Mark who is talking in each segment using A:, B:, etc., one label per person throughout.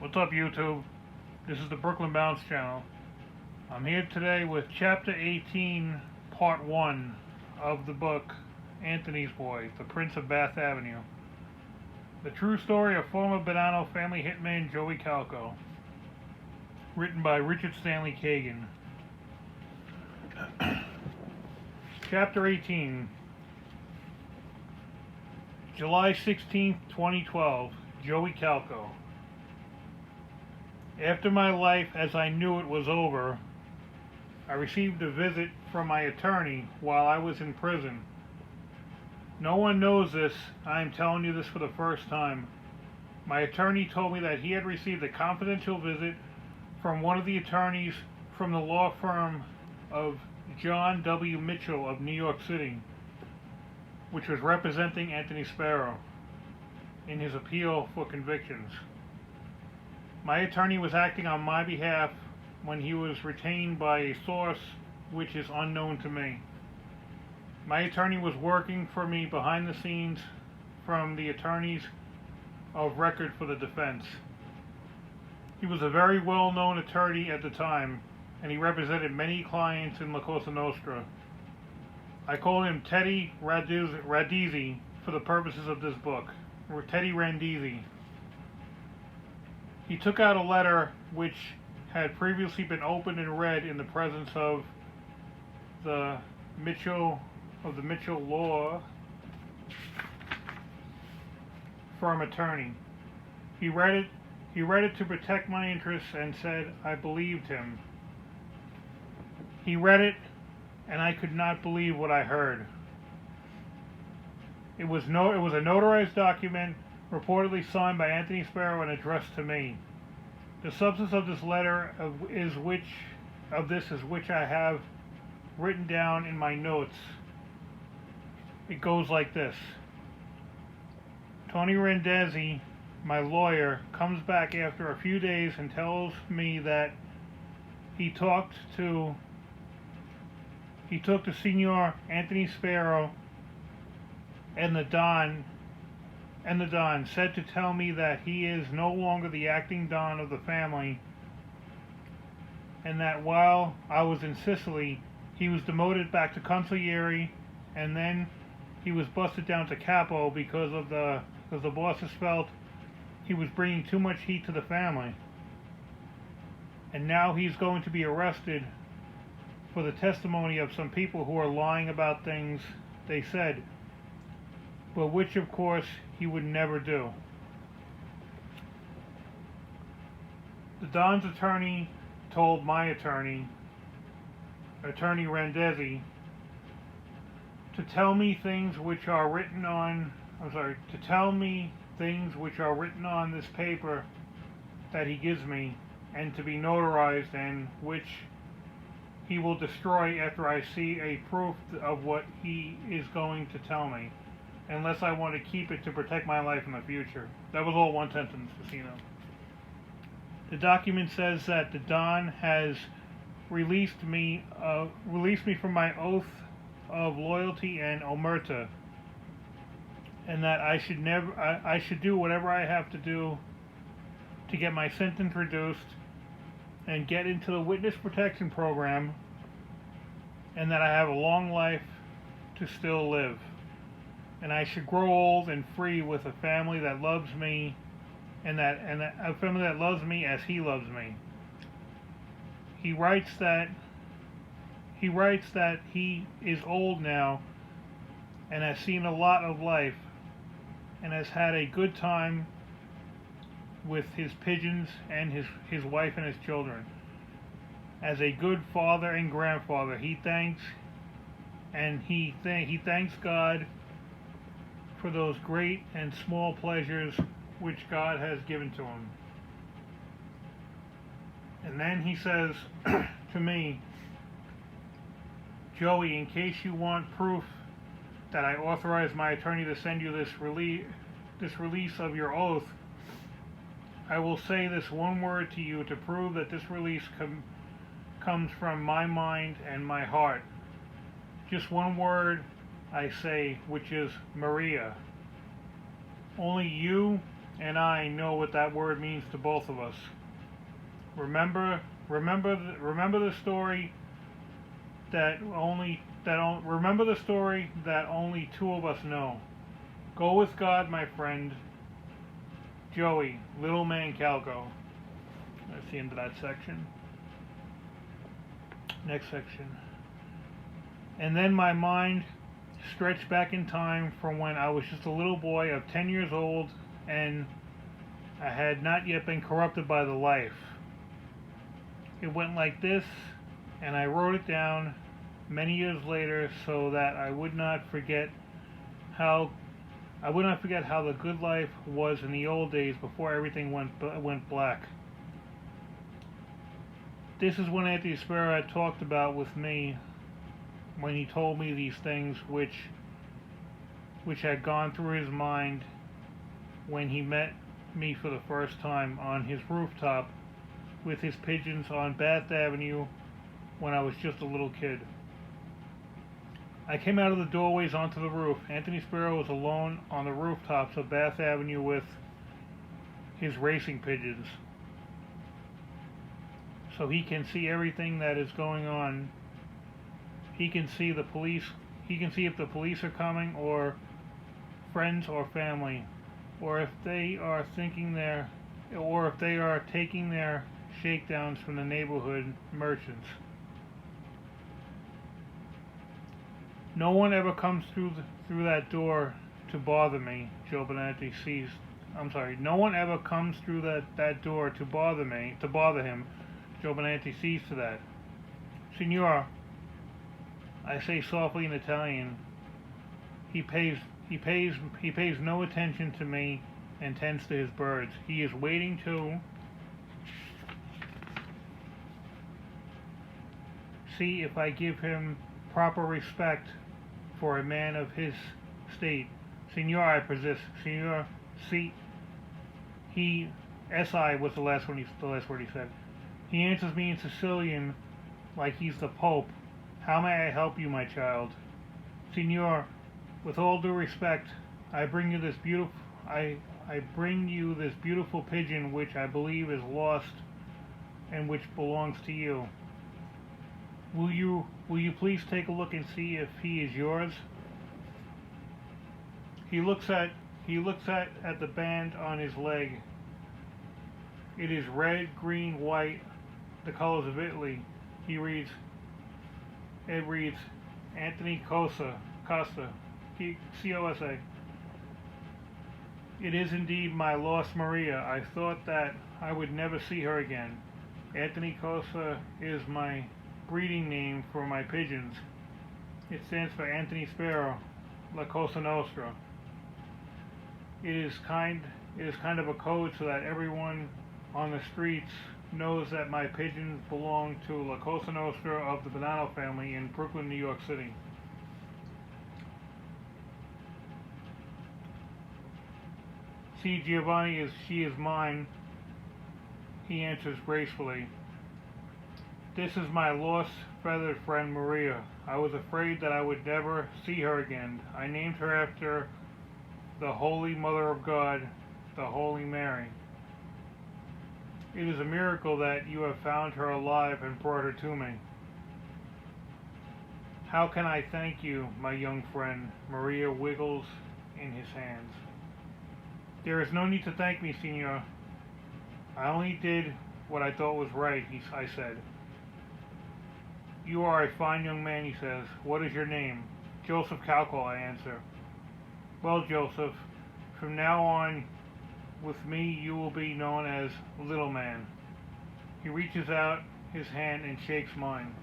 A: What's up, YouTube? This is the Brooklyn Bounce channel. I'm here today with Chapter 18, Part 1 of the book Anthony's Boy, The Prince of Bath Avenue. The true story of former Bonanno family hitman Joey Calco. Written by Richard Stanley Kagan. Chapter 18. July 16, 2012. Joey Calco. After my life as I knew it was over, I received a visit from my attorney while I was in prison. No one knows this. I am telling you this for the first time. My attorney told me that he had received a confidential visit from one of the attorneys from the law firm of John W. Mitchell of New York City, which was representing Anthony Sparrow in his appeal for convictions. My attorney was acting on my behalf when he was retained by a source which is unknown to me. My attorney was working for me behind the scenes from the attorneys of record for the defense. He was a very well-known attorney at the time, and he represented many clients in la Cosa Nostra. I call him Teddy Randizzi for the purposes of this book, or Teddy Randizzi. He took out a letter which had previously been opened and read in the presence of the Mitchell law firm attorney. He read it to protect my interests and said I believed him. He read it and I could not believe what I heard. It was a notarized document reportedly signed by Anthony Sparrow and addressed to me. The substance of this letter is which I have written down in my notes. It goes like this. Tony Randazzi, my lawyer, comes back after a few days and tells me that he talked to Senor Anthony Sparrow and the Don said to tell me that he is no longer the acting Don of the family, and that while I was in Sicily, he was demoted back to consigliere, and then he was busted down to capo because the bosses felt he was bringing too much heat to the family. And now he's going to be arrested for the testimony of some people who are lying about things they said, but which of course he would never do. The Don's attorney told my attorney, Attorney Randazzi, to tell me things which are written on this paper that he gives me and to be notarized, and which he will destroy after I see a proof of what he is going to tell me, unless I want to keep it to protect my life in the future. That was all one sentence, you know. The document says that the Don has released me from my oath of loyalty and omerta, and that I should do whatever I have to do to get my sentence reduced and get into the witness protection program, and that I have a long life to still live. And I should grow old and free with a family that loves me, and a family that loves me as he loves me. He writes that he is old now and has seen a lot of life and has had a good time with his pigeons and his wife and his children. As a good father and grandfather, he thanks God for those great and small pleasures which God has given to him. And then he says to me, Joey, in case you want proof that I authorized my attorney to send you this release of your oath, I will say this one word to you to prove that this release comes from my mind and my heart. Just one word I say, which is Maria. Only you and I know what that word means to both of us. Remember the story remember the story that only two of us know. Go with God, my friend. Joey, Little Man Calco. That's the end of that section. Next section. And then my mind stretched back in time from when I was just a little boy of 10 years old and I had not yet been corrupted by the life. It went like this, and I wrote it down many years later so that I would not forget how the good life was in the old days before everything went black. This is what Anthony Sparrow had talked about with me when he told me these things which had gone through his mind when he met me for the first time on his rooftop with his pigeons on Bath Avenue when I was just a little kid. I came out of the doorways onto the roof. Anthony Sparrow was alone on the rooftops of Bath Avenue with his racing pigeons. So he can see everything that is going on. He can see the police. He can see if the police are coming, or friends or family, or if they are taking their shakedowns from the neighborhood merchants. No one ever comes through that door to bother me, Joe Bonanti sees. No one ever comes through that door to bother him. Joe Bonanti sees to that. Signor, I say softly in Italian. He pays no attention to me and tends to his birds. He is waiting to see if I give him proper respect for a man of his state. Signor, I persist. Signor, see, S.I. was the last word he said. He answers me in Sicilian like he's the Pope. How may I help you, my child? Signor, with all due respect, I bring you this beautiful pigeon which I believe is lost and which belongs to you. Will you please take a look and see if he is yours? He looks at the band on his leg. It is red, green, white, the colors of Italy. It reads Anthony Costa, Costa. It is indeed my lost Maria. I thought that I would never see her again. Anthony Costa is my breeding name for my pigeons. It stands for Anthony Sparrow, La Cosa Nostra. It is kind of a code so that everyone on the streets knows that my pigeons belong to La Cosa Nostra of the Bonanno family in Brooklyn, New York City. See, Giovanni, she is mine, he answers gracefully. This is my lost feathered friend Maria. I was afraid that I would never see her again. I named her after the Holy Mother of God, the Holy Mary. It is a miracle that you have found her alive and brought her to me. How can I thank you, my young friend? Maria wiggles in his hands. There is no need to thank me, Signor. I only did what I thought was right, I said. You are a fine young man, he says. What is your name? Joseph Calco, I answer. Well, Joseph, from now on, with me, you will be known as Little Man. He reaches out his hand and shakes mine.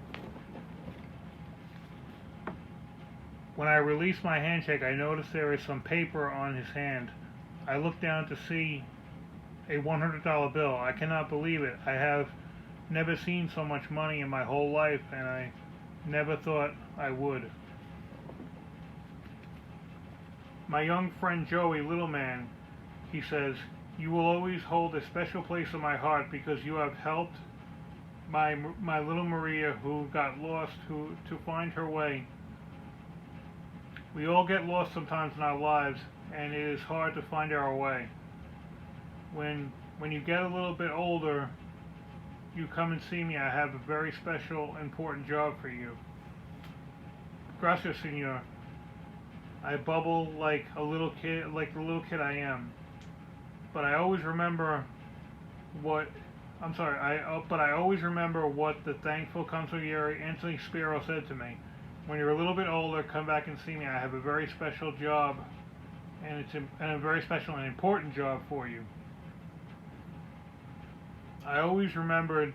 A: When I release my handshake, I notice there is some paper on his hand. I look down to see a $100 bill. I cannot believe it. I have never seen so much money in my whole life, and I never thought I would. My young friend Joey, Little Man, he says, you will always hold a special place in my heart because you have helped my little Maria who got lost to find her way. We all get lost sometimes in our lives, and it is hard to find our way. when you get a little bit older, you come and see me. I have a very special, important job for you. Gracias, senor. I bubble like a little kid, like the little kid I am. But I always remember what. I'm sorry. But I always remember what the thankful consigliere Anthony Spiro said to me. When you're a little bit older, come back and see me. I have a very special job, and it's a very special and important job for you. I always remembered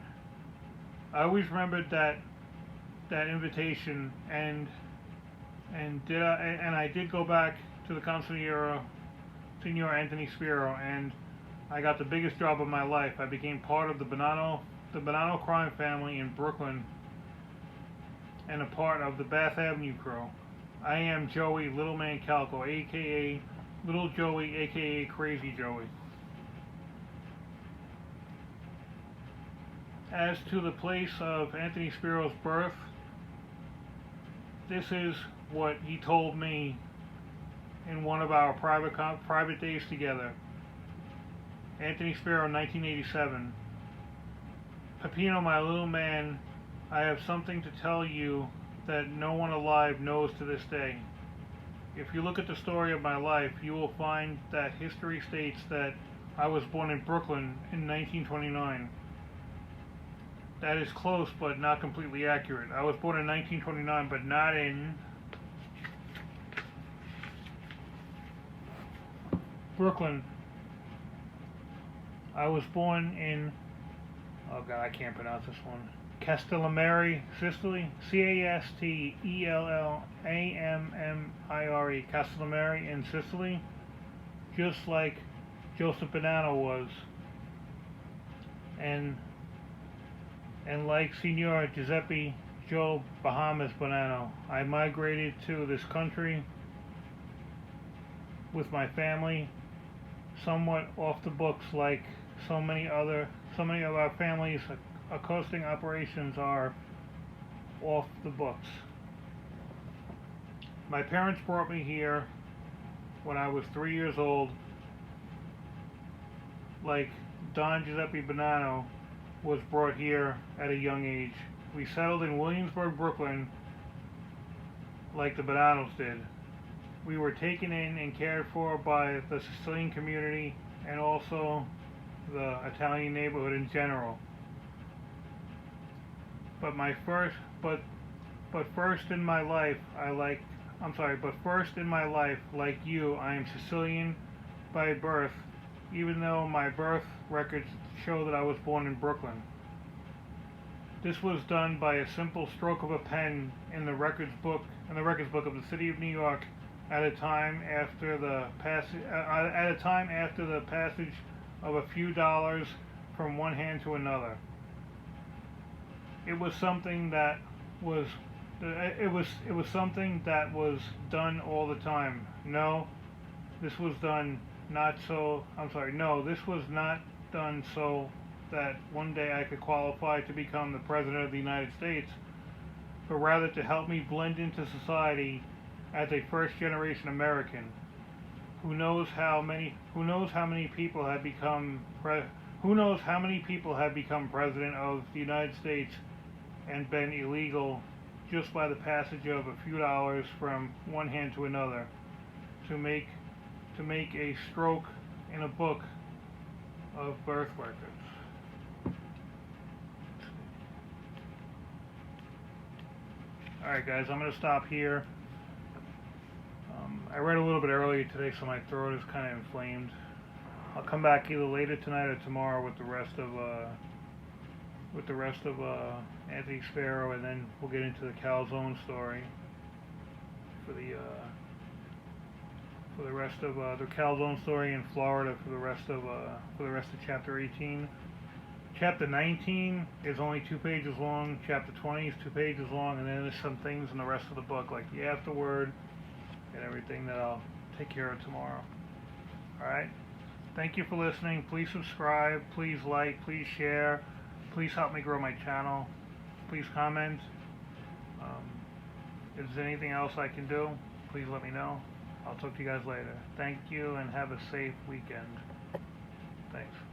A: that invitation, and I did go back to the consigliere, Signor Anthony Spiro, and I got the biggest job of my life. I became part of the bonanno crime family in Brooklyn, and a part of the Bath Avenue crew. I am Joey Little Man Calco, aka Little Joey, aka Crazy Joey. As to the place of Anthony Spiro's birth, this is what he told me in one of our private days together. Anthony Spiro, 1987. Peppino, my little man, I have something to tell you that no one alive knows to this day. If you look at the story of my life, you will find that history states that I was born in Brooklyn in 1929. That is close, but not completely accurate. I was born in 1929, but not in Brooklyn. I was born in, oh God, I can't pronounce this one, Castellamare, Sicily, Castellamare, Castellamare in Sicily, just like Joseph Bonanno was, and like Signor Giuseppe Joe Bahamas Bonanno. I migrated to this country with my family, somewhat off the books, like so many of our families' coasting operations are off the books. My parents brought me here when I was 3 years old, like Don Giuseppe Bonanno was brought here at a young age. We settled in Williamsburg, Brooklyn, like the Bonannos did. We were taken in and cared for by the Sicilian community and also the Italian neighborhood in general. But first in my life, like you, I am Sicilian by birth, even though my birth records show that I was born in Brooklyn. This was done by a simple stroke of a pen in the records book of the city of New York at a time after the passage of a few dollars from one hand to another. It was something that was done all the time. This was not done so that one day I could qualify to become the President of the United States, but rather to help me blend into society as a first-generation American. Who knows how many people have become President of the United States and been illegal just by the passage of a few dollars from one hand to another, to make a stroke in a book of birth records. Alright guys, I'm going to stop here. I read a little bit earlier today, so my throat is kind of inflamed. I'll come back either later tonight or tomorrow with the rest of Anthony Spiro, and then we'll get into the calzone story for the rest of the calzone story in Florida for the rest of chapter 18. Chapter 19 is only 2 pages long. Chapter 20 is 2 pages long, and then there's some things in the rest of the book, like the afterword and everything, that I'll take care of tomorrow. Alright? Thank you for listening. Please subscribe. Please like. Please share. Please help me grow my channel. Please comment. If there's anything else I can do, please let me know. I'll talk to you guys later. Thank you, and have a safe weekend. Thanks.